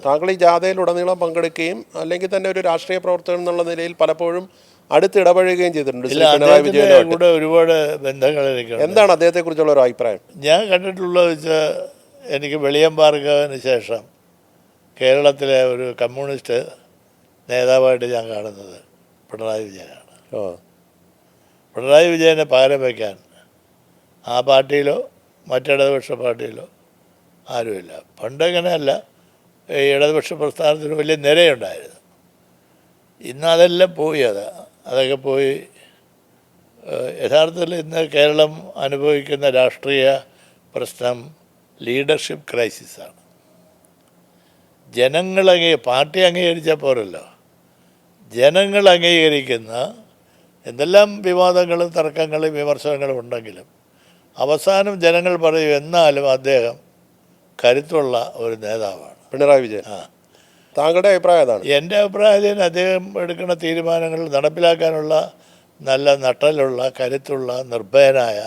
താങ്കൾ ഈ ജാഥയിലുടനീളം പങ്കെടുക്കുകയും അല്ലെങ്കിൽ തന്നെ ഒരു രാഷ്ട്രീയ പ്രവർത്തകൻ എന്നുള്ള നിലയിൽ പലപ്പോഴും അടുത്തിടപഴകുകയും ചെയ്തിട്ടുണ്ട് പിണറായി വിജയനുമായിട്ട്. കൂടെ ഒരുപാട് ബന്ധങ്ങൾ എനിക്കുണ്ട്. എന്താണ് അദ്ദേഹത്തെക്കുറിച്ചുള്ള ഒരു അഭിപ്രായം? ഞാൻ കണ്ടിട്ടുള്ളത് വെച്ചാൽ എനിക്ക് വെളിയമ്പാർക്കവിന് ശേഷം കേരളത്തിലെ ഒരു കമ്മ്യൂണിസ്റ്റ് നേതാവായിട്ട് ഞാൻ കാണുന്നത് പിണറായി വിജയനാണ്. പിണറായി വിജയനെ പകരം വയ്ക്കാൻ ആ പാർട്ടിയിലോ മറ്റിടതുപക്ഷ പാർട്ടിയിലോ ആരുമില്ല. പണ്ടങ്ങനെയല്ല, ഈ ഇടതുപക്ഷ പ്രസ്ഥാനത്തിന് വലിയ നിരയുണ്ടായിരുന്നു. ഇന്ന് അതെല്ലാം പോയി. അതൊക്കെ പോയി. യഥാർത്ഥത്തിൽ ഇന്ന് കേരളം അനുഭവിക്കുന്ന രാഷ്ട്രീയ പ്രശ്നം ലീഡർഷിപ്പ് ക്രൈസിസാണ്. ജനങ്ങൾ പാർട്ടി അംഗീകരിച്ചാൽ പോരല്ലോ, ജനങ്ങൾ അംഗീകരിക്കുന്ന എന്തെല്ലാം വിവാദങ്ങളും തർക്കങ്ങളും വിമർശനങ്ങളും ഉണ്ടെങ്കിലും അവസാനം ജനങ്ങൾ പറയും എന്നാലും അദ്ദേഹം കരുത്തുള്ള ഒരു നേതാവാണ് പിണറായി വിജയൻ. താങ്കളുടെ അഭിപ്രായം ഏതാണ്? എൻ്റെ അഭിപ്രായത്തിൽ അദ്ദേഹം എടുക്കുന്ന തീരുമാനങ്ങൾ നടപ്പിലാക്കാനുള്ള നല്ല നട്ടലുള്ള കരുത്തുള്ള നിർഭയനായ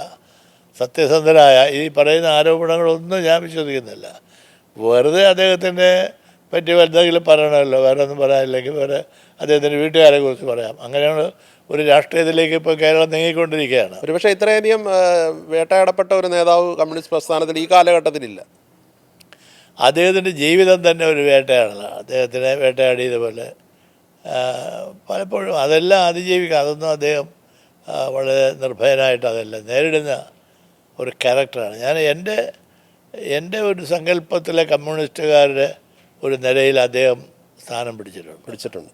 സത്യസന്ധനായ ഈ പറയുന്ന ആരോപണങ്ങളൊന്നും ഞാൻ വിശ്വസിക്കുന്നില്ല. വെറുതെ അദ്ദേഹത്തിൻ്റെ പറ്റി എന്തെങ്കിലും പറയണമല്ലോ, വേറെ ഒന്നും പറയാനില്ലെങ്കിൽ വേറെ അദ്ദേഹത്തിൻ്റെ വീട്ടുകാരെ കുറിച്ച് പറയാം. അങ്ങനെയാണ് ഒരു രാഷ്ട്രീയത്തിലേക്ക് ഇപ്പോൾ കേരളം നീങ്ങിക്കൊണ്ടിരിക്കുകയാണ്. ഒരുപക്ഷെ ഇത്രയധികം വേട്ടയാടപ്പെട്ട ഒരു നേതാവ് കമ്മ്യൂണിസ്റ്റ് പ്രസ്ഥാനത്തിൽ ഈ കാലഘട്ടത്തിലില്ല. അദ്ദേഹത്തിൻ്റെ ജീവിതം തന്നെ ഒരു വേട്ടയാടലാണ്. അദ്ദേഹത്തിനെ വേട്ടയാടിയതുപോലെ പലപ്പോഴും അതെല്ലാം അതിജീവിക്കുക. അതൊന്നും അദ്ദേഹം വളരെ നിർഭയനായിട്ട് അതെല്ലാം നേരിടുന്ന ഒരു ക്യാരക്ടറാണ്. ഞാൻ എൻ്റെ ഒരു സങ്കല്പത്തിലെ കമ്മ്യൂണിസ്റ്റുകാരുടെ ഒരു നിരയിൽ അദ്ദേഹം സ്ഥാനം പിടിച്ചിട്ടുണ്ട്.